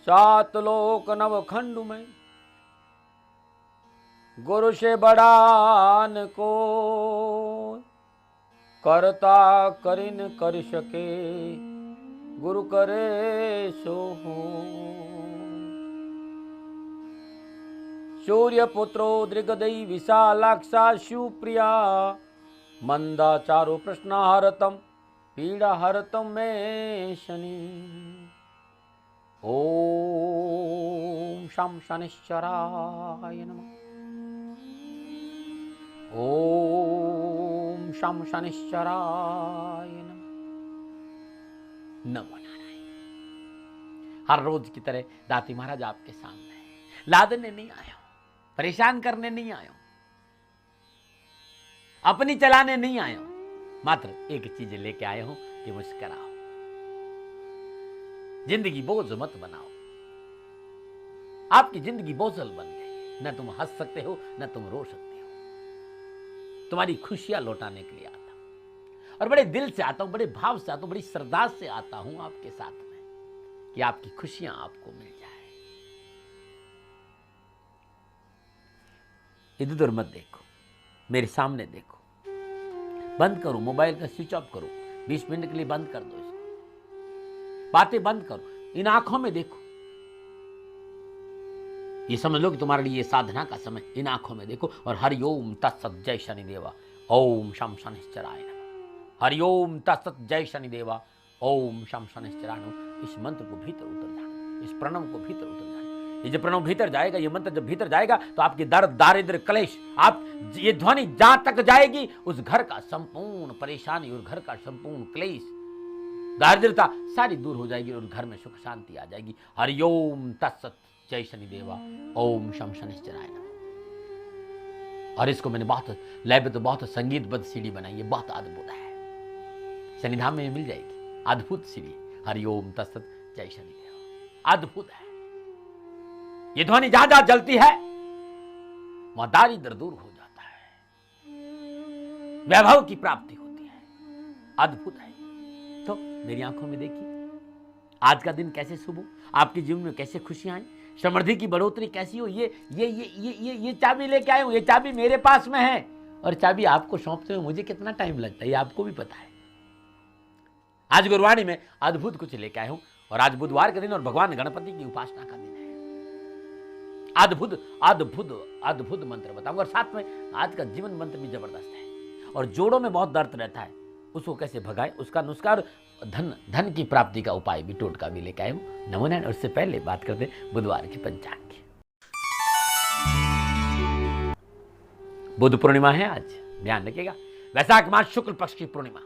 सात लोक नवखंड में गुरु से बड़ा न को, करता करिन कर सके गुरु करे सो हो। सूर्य पुत्रो दृगदई विशालाक्षा शिवप्रिया, मंदाचारो प्रश्नहरतम पीड़ा हरतम में शनि। ओम शम शनिश्चराय नमः। ओम शम शनिश्चराय नमः। नमो नारायण। हर रोज की तरह दाती महाराज आपके सामने है। लादने नहीं आया हूं, परेशान करने नहीं आया हूं, अपनी चलाने नहीं आया हूं, मात्र एक चीज लेके आया हूं कि मुस्कुराओ। जिंदगी बोझ मत बनाओ। आपकी जिंदगी बोझल बन गई। न तुम हंस सकते हो न तुम रो सकते हो। तुम्हारी खुशियां लौटाने के लिए आता हूं और बड़े दिल से आता हूं, बड़े भाव से आता हूं, बड़ी श्रद्धा से आता हूं आपके साथ में कि आपकी खुशियां आपको मिल जाए। इधर उधर मत देखो, मेरे सामने देखो। बंद करो मोबाइल का, स्विच ऑफ करो, 20 मिनट के लिए बंद कर दो इसको। बातें बंद करो, इन आंखों में देखो। ये समझ लो कि तुम्हारे लिए साधना का समय। इन आंखों में देखो और हरिओम तत्सत जय शनिदेवा ओम शम शनिश्चराय नमः। हरिओम तत्सत जय शनिदेवा ओम शम शनिश्चराय नमः। इस मंत्र को भीतर उतर जाना, इस प्रणव को भीतर उतर जाना। ये जब प्रणव भीतर जाएगा, ये मंत्र जब भीतर जाएगा तो आपकी दर्द दारिद्र क्लेश, आप ये ध्वनि जहां तक जाएगी उस घर का संपूर्ण परेशानी और घर का संपूर्ण क्लेश दारिद्रता सारी दूर हो जाएगी और घर में सुख शांति आ जाएगी। हरिओम तत्सत जय शनिदेवा ओम शम शनिश्चराय नमः। और इसको मैंने बहुत लैब तो बहुत संगीतबद्ध सीढ़ी बनाई है, बहुत अद्भुत है। शनिधाम में मिल जाएगी अद्भुत सीढ़ी। हरिओम तत्सत जय शनिदेवा अद्भुत है। ये ध्वनि जहां जहां जलती है वहां दारिद्र दूर हो जाता है, वैभव की प्राप्ति होती है। अद्भुत है। तो मेरी आंखों में देखिए आज का दिन कैसे शुभ हो, आपके जीवन में कैसे खुशियां आए, समृद्धि की बढ़ोतरी कैसी हो। ये चाबी लेके आए हूं। ये चाबी मेरे पास में है और चाबी आपको सौंपते हुए मुझे कितना टाइम लगता है ये आपको भी पता है। आज गुरुवाणी में अद्भुत कुछ लेके आए हूं और आज बुधवार का दिन और भगवान गणपति की उपासना का दिन है। अद्भुत अद्भुत अद्भुत मंत्र बताऊंगा और साथ में आज का जीवन मंत्र भी जबरदस्त है। और जोड़ों में बहुत दर्द रहता है, उसको कैसे भगाएं, उसका नुस्खा, धन की प्राप्ति का उपाय भी, टोटका भी लेकर आए हूं। नमो नारायण। उससे पहले बात करते हैं बुधवार के पंचांग की। बुध पूर्णिमा है आज, ध्यान रखिएगा। वैशाख मास शुक्ल पक्ष की पूर्णिमा,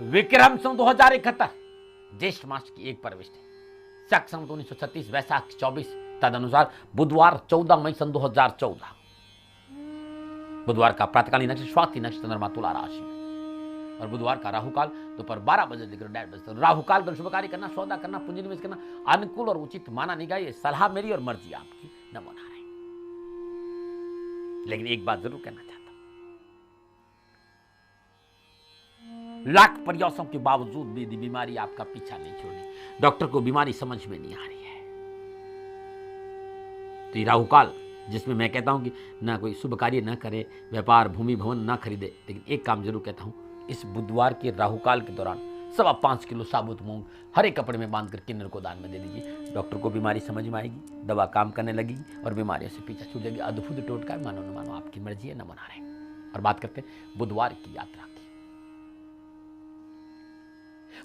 विक्रम संवत 2071, ज्येष्ठ मास की एक प्रविष्टि, शक संवत 1936, वैशाख 24, तदनुसार बुधवार 14 मई सन 2014। बुधवार का प्रातकालीन नक्षत्र स्वाति नक्षत्र, चंद्रमा तुला राशि में। और बुधवार का राहुकाल दोपहर 12 बजे लेकर 1:30 बजे तक। राहुकाल में शुभ कार्य करना, सौदा करना, पूंजी निवेश करना अनुकूल और उचित माना नहीं गया। ये सलाह मेरी और मर्जी आपकी। नमो नारायण। लेकिन एक बात जरूर कहना चाहता हूं, लाख प्रयासों के बावजूद भी बीमारी आपका पीछा नहीं छोड़ी। डॉक्टर को बीमारी समझ में नहीं आ रही है। तो ये राहुकाल जिसमें मैं कहता हूं कि ना कोई शुभ कार्य ना करे, व्यापार भूमि भवन ना खरीदे, लेकिन एक काम जरूर कहता हूं, इस बुधवार के राहुकाल के दौरान 5.25 किलो साबुत मूंग हरे कपड़े में बांधकर किन्नर को दान में दे दीजिए। डॉक्टर को बीमारी समझ में आएगी, दवा काम करने लगेगी और बीमारियों से पीछा छूट जाएगी। अद्भुत टोटका, मानो न मानो आपकी मर्जी है। नमो नारायण। और बात करते हैं बुधवार की यात्रा की।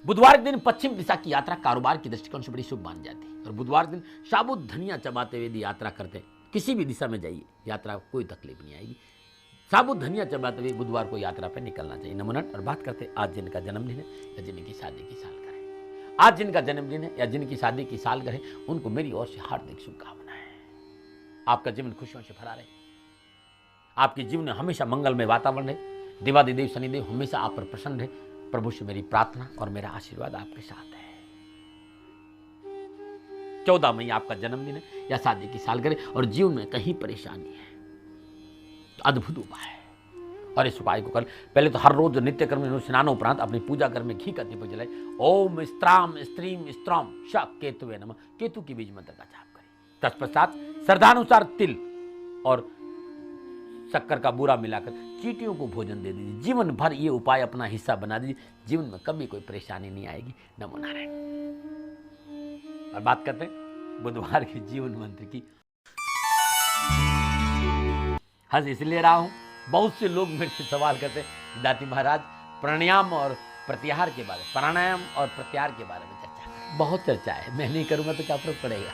बुधवार के दिन पश्चिम दिशा की यात्रा कारोबार की दृष्टिकोण से बड़ी शुभ मानी जाती है। और बुधवार के दिन साबुत धनिया चबाते हुए यात्रा करते हैं, किसी भी दिशा में जाइए, यात्रा को कोई तकलीफ नहीं आएगी। साबुत धनिया चबाते हुए बुधवार को यात्रा पर निकलना चाहिए। नमोनट। और बात करते हैं आज जिनका जन्मदिन है या जिनकी शादी की सालगिरह है। आज जिनका जन्मदिन है या जिनकी शादी की सालगिरह है, उनको मेरी ओर से हार्दिक शुभकामनाएं। आपका जीवन खुशियों से भरा रहे, आपके जीवन में हमेशा मंगलमय वातावरण है। देवादिदेव शनिदेव हमेशा आप पर प्रसन्न रहे। प्रभु से मेरी प्रार्थना और मेरा आशीर्वाद आपके साथ है। 14 मई आपका जन्मदिन है या शादी की सालगिरह और जीवन में कहीं परेशानी है, तो अद्भुत उपाय है। और इस उपाय को कर पहले तो हर रोज नित्य कर्म में स्नान उपरांत अपनी पूजा घर में घी का दीपक जलाए। ओम स्त्राम स्त्रीम स्त्रौम श केतुवे नमः, केतु के बीज मंत्र का जाप करें। तत्पश्चात श्रद्धानुसार तिल और शक्कर का बूरा मिलाकर चींटियों को भोजन दे दीजिए। जीवन भर ये उपाय अपना हिस्सा बना दीजिए, जीवन में कभी कोई परेशानी नहीं आएगी। नमो नारायण। और बात करते हैं बुधवार के जीवन मंत्र की। हंस इसलिए रहा हूं, बहुत से लोग मेरे से सवाल करते हैं दाती महाराज प्राणायाम और प्रत्याहार के बारे में, प्राणायाम और प्रत्याहार के बारे में चर्चा करें। बहुत चर्चा है, मैं नहीं करूंगा तो क्या फर्क पड़ेगा,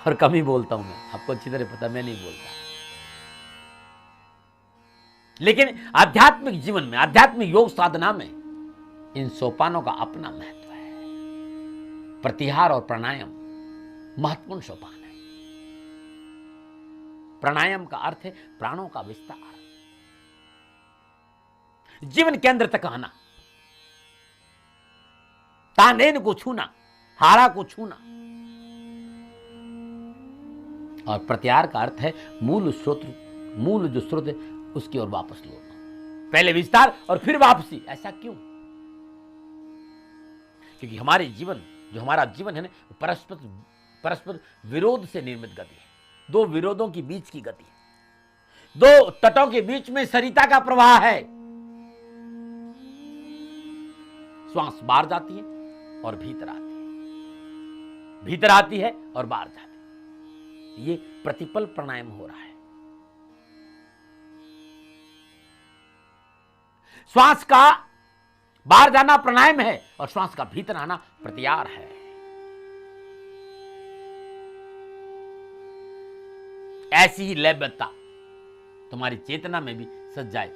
और कम ही बोलता हूं मैं, आपको अच्छी तरह पता मैं नहीं बोलता। लेकिन आध्यात्मिक जीवन में, आध्यात्मिक योग साधना में इन सोपानों का अपना महत्व है। प्रत्याहार और प्राणायाम महत्वपूर्ण सोपान है। प्राणायाम का अर्थ है प्राणों का विस्तार, जीवन केंद्र तक आना, तानेन को छूना, हाड़ा को छूना। और प्रत्याहार का अर्थ है मूल जो स्रोत है उसकी ओर वापस लौटना। पहले विस्तार और फिर वापसी। ऐसा क्यों? क्योंकि हमारे जीवन, जो हमारा जीवन है ना, परस्पर विरोध से निर्मित गति है। दो विरोधों के बीच की गति है। दो तटों के बीच में सरिता का प्रवाह है। श्वास बाहर जाती है और भीतर आती है, भीतर आती है और बाहर जाती है। ये प्रतिपल प्राणायाम हो रहा है। श्वास का बाहर जाना प्राणायाम है और श्वास का भीतर आना प्रत्याहार है। ऐसी ही लयबद्धता तुम्हारी चेतना में भी सज जाए,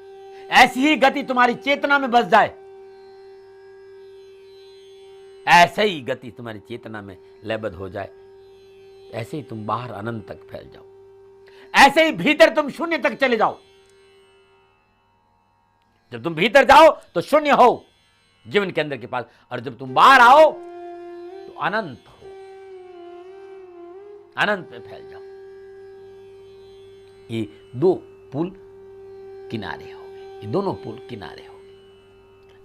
ऐसी ही गति तुम्हारी चेतना में बस जाए, ऐसे ही गति तुम्हारी चेतना में लयबद्ध हो जाए, ऐसे ही तुम बाहर अनंत तक फैल जाओ, ऐसे ही भीतर तुम शून्य तक चले जाओ। जब तुम भीतर जाओ तो शून्य हो जीवन के अंदर के पास, और जब तुम बाहर आओ तो अनंत हो, अनंत में फैल जाओ। ये दो पुल किनारे हो गए, ये दोनों पुल किनारे हो गए।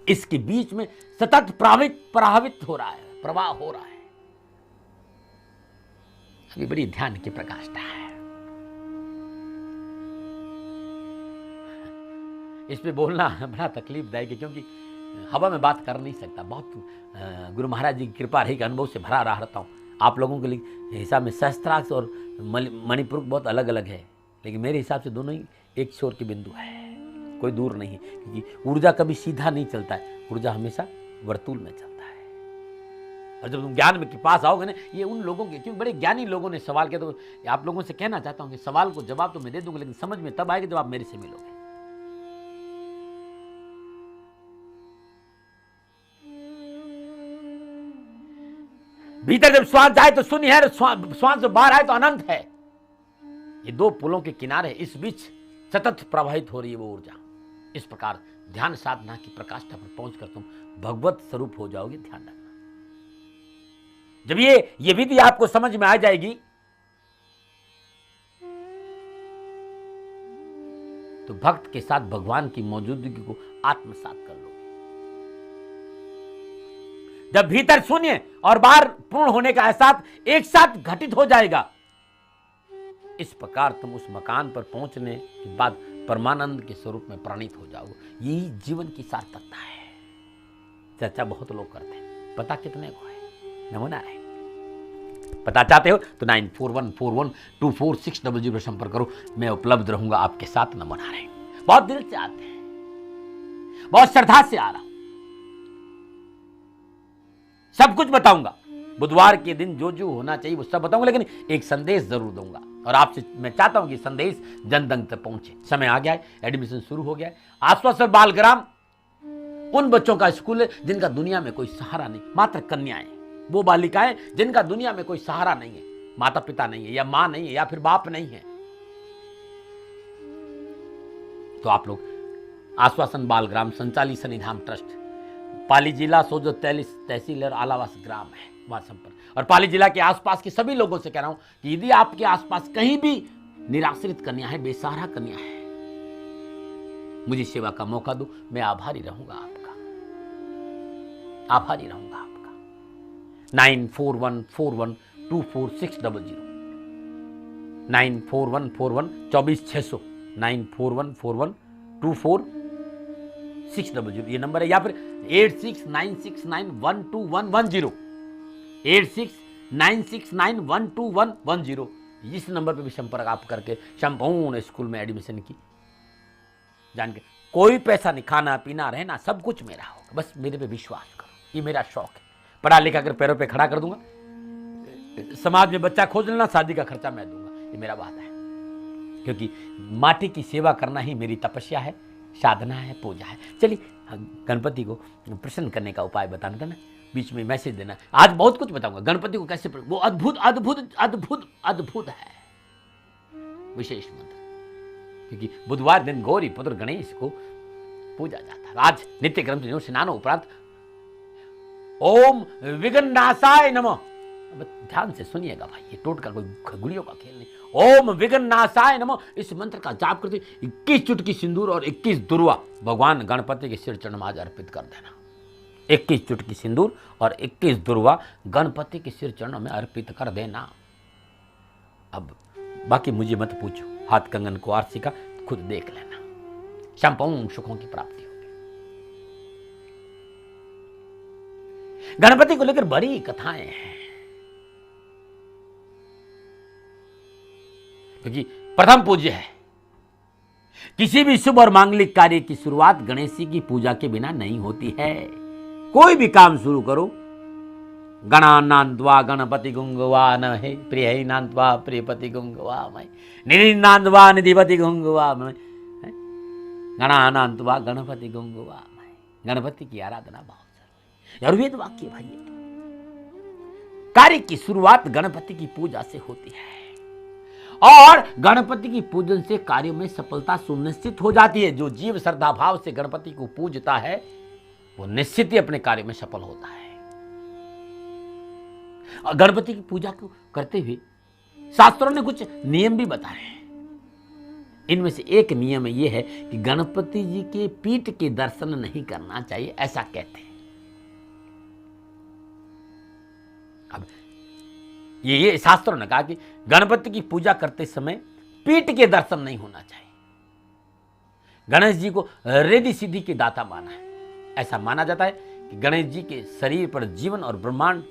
इसके बीच में सतत प्रभावित हो रहा है, प्रवाह हो रहा है। अभी बड़ी ध्यान की प्रकाष्ठा है। इस पे बोलना बड़ा तकलीफदायक है, क्योंकि हवा में बात कर नहीं सकता। बहुत गुरु महाराज जी की कृपा रही कि अनुभव से भरा रहता हूँ। आप लोगों के लिए हिसाब में सहस्त्राक्ष और मणिपुर बहुत अलग अलग है, लेकिन मेरे हिसाब से दोनों ही एक छोर के बिंदु है, कोई दूर नहीं है। क्योंकि ऊर्जा कभी सीधा नहीं चलता है, ऊर्जा हमेशा वर्तुल में चलता है। और जब तुम ज्ञान में के पास आओगे ना, ये उन लोगों के, क्योंकि बड़े ज्ञानी लोगों ने सवाल किया, तो आप लोगों से कहना चाहता हूँ कि सवाल को जवाब तो मैं दे दूंगा, लेकिन समझ में तब आएगा जब आप मेरे से मिलोगे। भीतर जब श्वास जाए तो शून्य है, श्वास जब बाहर आए तो अनंत है। ये दो पुलों के किनारे, इस बीच सतत प्रवाहित हो रही है वो ऊर्जा। इस प्रकार ध्यान साधना की प्रकाष्ठा पर पहुंचकर तुम भगवत स्वरूप हो जाओगे। ध्यान रखना, जब ये विधि आपको समझ में आ जाएगी तो भक्त के साथ भगवान की मौजूदगी को आत्मसात कर लो। जब भीतर शून्य और बाहर पूर्ण होने का एहसास एक साथ घटित हो जाएगा, इस प्रकार तुम उस मकान पर पहुंचने के बाद परमानंद के स्वरूप में प्रणीत हो जाओगे। यही जीवन की सार्थकता है। चर्चा बहुत लोग करते हैं, पता कितने को है? नमो नारायण। पता चाहते हो तो 9414124600 पर संपर्क करो, मैं उपलब्ध रहूंगा आपके साथ। नमो नारायण। बहुत दिल से आते हैं, बहुत श्रद्धा से आ रहा हूं, सब कुछ बताऊंगा। बुधवार के दिन जो जो होना चाहिए वो सब बताऊंगा, लेकिन एक संदेश जरूर दूंगा। और आपसे मैं चाहता हूं कि संदेश जन जन तक पहुंचे। समय आ गया है, एडमिशन शुरू हो गया है। आश्वासन बालग्राम उन बच्चों का स्कूल है जिनका दुनिया में कोई सहारा नहीं, मात्र कन्याएं, वो बालिकाएं जिनका दुनिया में कोई सहारा नहीं है, माता पिता नहीं है, या मां नहीं है, या फिर बाप नहीं है। तो आप लोग आश्वासन बालग्राम संचाली शनिधाम ट्रस्ट, पाली जिला, सोजो 43 तहसील और आलावास ग्राम है, वहां संपर्क। और पाली जिला के आसपास के सभी लोगों से कह रहा हूं कि यदि आपके आसपास कहीं भी निराश्रित कन्या है, बेसहारा कन्या है, मुझे सेवा का मौका दो, मैं आभारी रहूंगा आपका, आभारी रहूंगा आपका। 9414124600, 9414124600, 9414124600 ये नंबर है, या फिर 8696912110, 8696912110, इस नंबर पर भी संपर्क आप करके संपूर्ण स्कूल में एडमिशन की जान के, कोई पैसा नहीं, खाना पीना रहना सब कुछ मेरा होगा, बस मेरे पे विश्वास करो, ये मेरा शौक है। पढ़ा लिखा कर पैरों पे खड़ा कर दूंगा, समाज में बच्चा खोज लेना, शादी का खर्चा मैं दूंगा, ये मेरा वादा है। क्योंकि माटी की सेवा करना ही मेरी तपस्या है, साधना है, पूजा है। चलिए गणपति को प्रसन्न करने का उपाय बताना था ना, बीच में मैसेज देना, आज बहुत कुछ बताऊंगा गणपति को कैसे, वो अद्भुत अद्भुत अद्भुत अद्भुत है विशेष मंत्र। क्योंकि बुधवार दिन गौरी पुत्र गणेश को पूजा जाता है। आज नित्य क्रम से स्नान उपरांत ओम विघ्ननाशाय नमः, ध्यान से सुनिएगा भाई, ये टोटका कोई खगुड़ियों का खेल नहीं। ओम विघ्ननाशाय नमः, इस मंत्र का जाप करते 21 चुटकी सिंदूर और 21 दुर्वा भगवान गणपति के सिर चरण में आज अर्पित कर देना। 21 चुटकी सिंदूर और 21 दुर्वा गणपति के सिर चरण में अर्पित कर देना। अब बाकी मुझे मत पूछो, हाथ कंगन को आरसी का खुद देख लेना, संपूर्ण सुखों की प्राप्ति होगी। गणपति को लेकर बड़ी कथाएं हैं, क्योंकि प्रथम पूज्य है। किसी भी शुभ और मांगलिक कार्य की शुरुआत गणेश जी की पूजा के बिना नहीं होती है। कोई भी काम शुरू करो, गणानान्त्वा गणपति गुंगवा नमः, प्रिय नान्त्वा प्रियपति गुंगवा मय, निधिनान्त्वा निधिपति गुंगवा मय, गणानान्त्वा गणपति गुंगवा मय। गणपति की आराधना बहुत जरूरी है, आयुर्वेद वाक्य भाई। कार्य की शुरुआत गणपति की पूजा से होती है और गणपति की पूजन से कार्यों में सफलता सुनिश्चित हो जाती है। जो जीव श्रद्धा भाव से गणपति को पूजता है वो निश्चित ही अपने कार्य में सफल होता है। और गणपति की पूजा को करते हुए शास्त्रों ने कुछ नियम भी बताए हैं। इनमें से एक नियम ये है कि गणपति जी के पीठ के दर्शन नहीं करना चाहिए, ऐसा कहते हैं। अब ये शास्त्रों ने कहा कि गणपति की पूजा करते समय पीठ के दर्शन नहीं होना चाहिए। गणेश जी को रिद्धि सिद्धि के दाता माना है। ऐसा माना जाता है कि गणेश जी के शरीर पर जीवन और ब्रह्मांड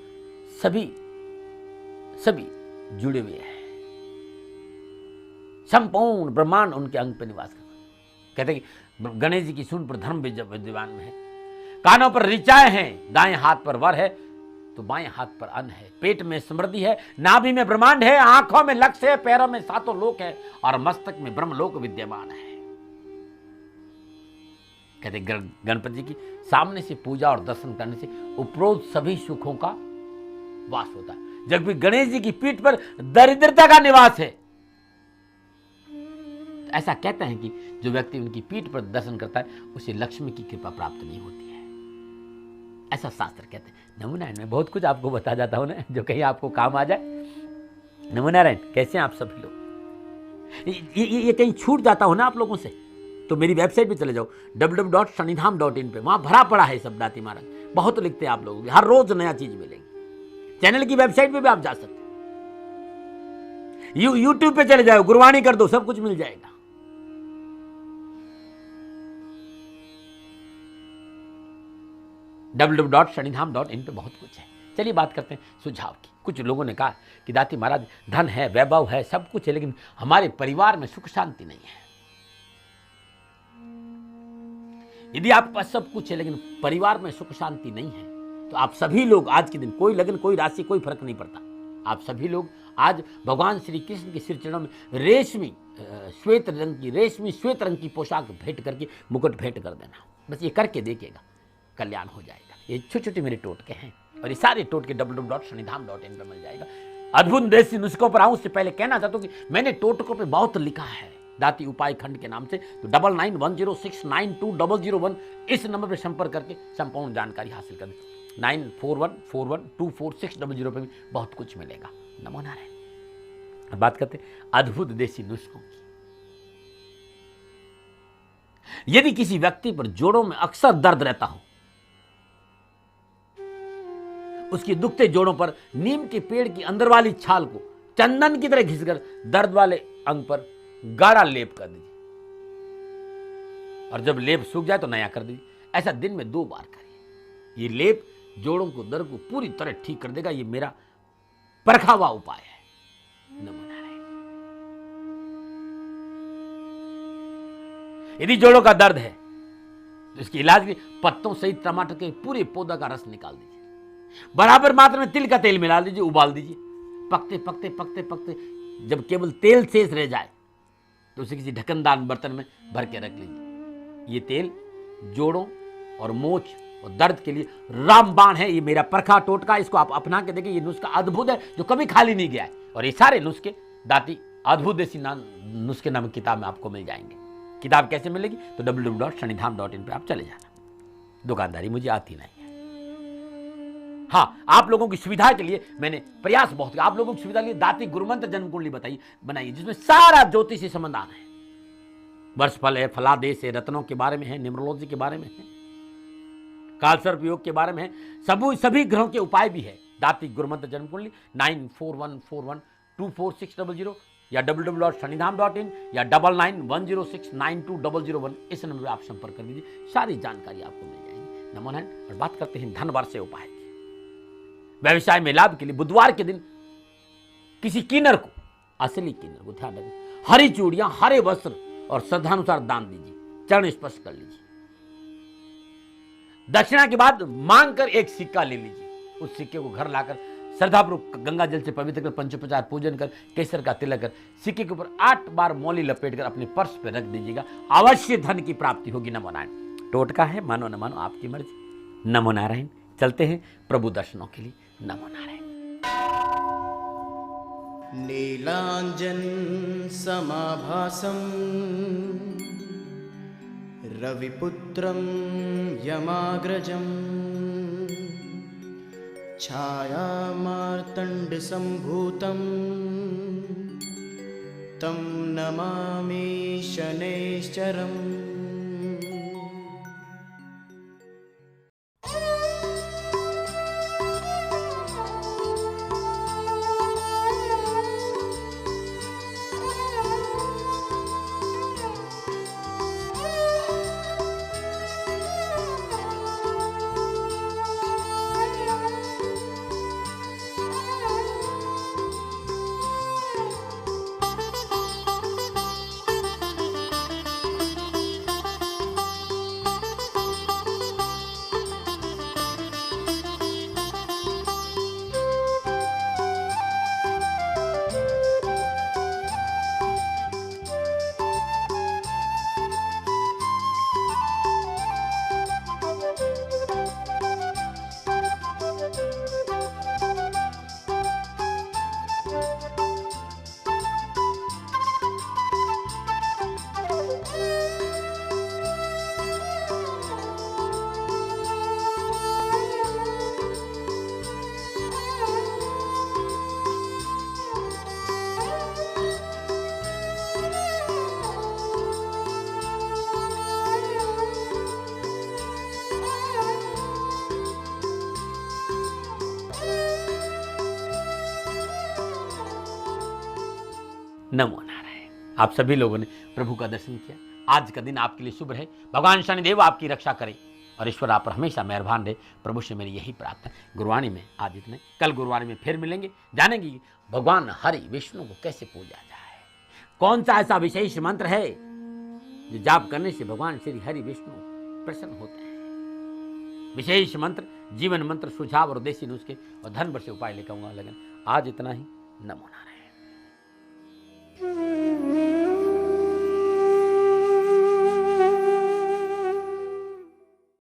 सभी जुड़े हुए हैं। संपूर्ण ब्रह्मांड उनके अंग पर निवास करता है। कहते हैं कि गणेश जी की सूंड पर धर्म विद्यमान में है, कानों पर ऋचाएं हैं, दाएं हाथ पर वर है तो बाएं हाथ पर अन्न है, पेट में समृद्धि है, नाभि में ब्रह्मांड है, आंखों में लक्ष्य है, पैरों में सातों लोक है और मस्तक में ब्रह्मलोक विद्यमान है। कहते गणपति की सामने से पूजा और दर्शन करने से उपरोक्त सभी सुखों का वास होता है। जबकि गणेश जी की पीठ पर दरिद्रता का निवास है। ऐसा कहते हैं कि जो व्यक्ति उनकी पीठ पर दर्शन करता है उसे लक्ष्मी की कृपा प्राप्त नहीं होती है, ऐसा शास्त्र कहते हैं। नमोनारायण में बहुत कुछ आपको बता जाता हूं ना, जो कहीं आपको काम आ जाए। नमोनारायण, कैसे हैं आप सभी लोग? ये कहीं छूट जाता हो ना आप लोगों से तो मेरी वेबसाइट पे चले जाओ www.shanidham.in पे, वहां भरा पड़ा है सब दाती महाराज, बहुत लिखते हैं आप लोग, हर रोज नया चीज मिलेगी। चैनल की वेबसाइट पे भी आप जा सकते हैं, यूट्यूब पे चले जाओ, गुरबाणी कर दो, सब कुछ मिल जाएगा। www.shanidham.in पे बहुत कुछ है। चलिए बात करते हैं सुझाव की। कुछ लोगों ने कहा कि दाती महाराज धन है, वैभव है, सब कुछ है, लेकिन हमारे परिवार में सुख शांति नहीं है। यदि आपके पास सब कुछ है लेकिन परिवार में सुख शांति नहीं है तो आप सभी लोग आज के दिन, कोई लगन कोई राशि कोई फर्क नहीं पड़ता, आप सभी लोग आज भगवान श्री कृष्ण के सिर चरणों में रेशमी श्वेत रंग की पोशाक भेंट करके मुकुट भेंट कर देना। बस ये करके देखिएगा, कल्याण हो जाएगा। ये छोटे छोटे मेरे टोटके हैं और ये सारे टोटके www.shanidham.in पे मिल जाएगा। अद्भुत देसी नुस्खों पर आऊं उससे पहले कहना चाहता हूं कि मैंने टोटकों पे बहुत लिखा है दाती उपाय खंड के नाम से, तो 9910692001 इस नंबर पर संपर्क करके संपूर्ण जानकारी हासिल कर 9414124600 पे भी बहुत कुछ मिलेगा। नमो नारायण। अब बात करते अद्भुत देसी नुस्खों की। यदि किसी व्यक्ति पर जोड़ों में अक्सर दर्द रहता हो, उसकी दुखते जोड़ों पर नीम के पेड़ की अंदर वाली छाल को चंदन की तरह घिसकर दर्द वाले अंग पर गाढ़ा लेप कर दीजिए, और जब लेप सूख जाए तो नया कर दीजिए। ऐसा दिन में 2 बार करिए। ये लेप जोड़ों को, दर्द को पूरी तरह ठीक कर देगा। ये मेरा परखा हुआ उपाय है। नमो नारायण। यदि जोड़ों का दर्द है तो इसके इलाज के लिए पत्तों सहित टमाटर के पूरे पौधा का रस निकाल दीजिए, बराबर मात्रा में तिल का तेल मिला लीजिए, उबाल दीजिए। पकते पकते पकते पकते जब केवल तेल शेष रह जाए तो उसे किसी ढक्कनदार बर्तन में भर के रख लीजिए। ये तेल जोड़ों और मोच और दर्द के लिए रामबाण है। ये मेरा परखा टोटका, इसको आप अपना के देखिए। ये नुस्खा अद्भुत है जो कभी खाली नहीं गया है। और ये सारे नुस्खे दाती अद्भुत देसी नुस्खे नामक किताब में आपको मिल जाएंगे। किताब कैसे मिलेगी? तो www.shanidham.in पे आप चले जाना। दुकानदारी मुझे आती नहीं है। हाँ, आप लोगों की सुविधा के लिए मैंने प्रयास बहुत किया। आप लोगों की सुविधा के लिए दाती गुरुमंत्र जन्म कुंडली बनाई, जिसमें सारा ज्योतिष से संबंध है। वर्षफल है, फलादेश है, रत्नों के बारे में है, न्यूमरोलॉजी के बारे में है, कालसर्प योग के बारे में है, सभी ग्रहों के उपाय भी है। दाती गुरुमंत्र जन्म कुंडली 9414124600 या www.shanidham.in या 9910692001 इस नंबर पर आप संपर्क कर लीजिए। सारी जानकारी आपको मिल जाएगी। नमो नारायण। और बात करते हैं धन वर्ष उपाय की। व्यवसाय में लाभ के लिए बुधवार के दिन किसी किन्नर को, असली किन्नर को ध्यान रखें, हरी चूड़ियां, हरे वस्त्र और श्रद्धानुसार दान दीजिए। चरण स्पर्श कर लीजिए। दक्षिणा के बाद मांग कर एक सिक्का ले लीजिए। उस सिक्के को घर लाकर श्रद्धापूर्वक गंगा जल से पवित्र कर पंचोपचार पूजन कर केसर का तिलक कर सिक्के के ऊपर 8 बार मौली लपेट कर अपने पर्स पर रख दीजिएगा। अवश्य धन की प्राप्ति होगी। नमो नारायण। टोटका है, मानो न मानो आपकी मर्जी। नमो नारायण। चलते हैं प्रभु दर्शनों के लिए। नमो नारायण। नीलांजन समाभासं रविपुत्रं यमाग्रजं छायामार्तण्डसम्भूतं तं नमामि शनैश्चरम्। नमो नारायण। आप सभी लोगों ने प्रभु का दर्शन किया। आज का दिन आपके लिए शुभ रहे। भगवान शनिदेव आपकी रक्षा करें और ईश्वर आप पर हमेशा मेहरबान रहे। प्रभु से मेरी यही प्रार्थना। गुरुवाणी में आज इतने, कल गुरुवाणी में फिर मिलेंगे। जानेंगे कि भगवान हरि विष्णु को कैसे पूजा जाए, कौन सा ऐसा विशेष मंत्र है जो जाप करने से भगवान श्री हरि विष्णु प्रसन्न होते हैं। विशेष मंत्र, जीवन मंत्र, सुझाव और देसी नुस्खे और धन वर्ष उपाय लेकर आऊंगा। लेकिन आज इतना ही। नमो नारायण।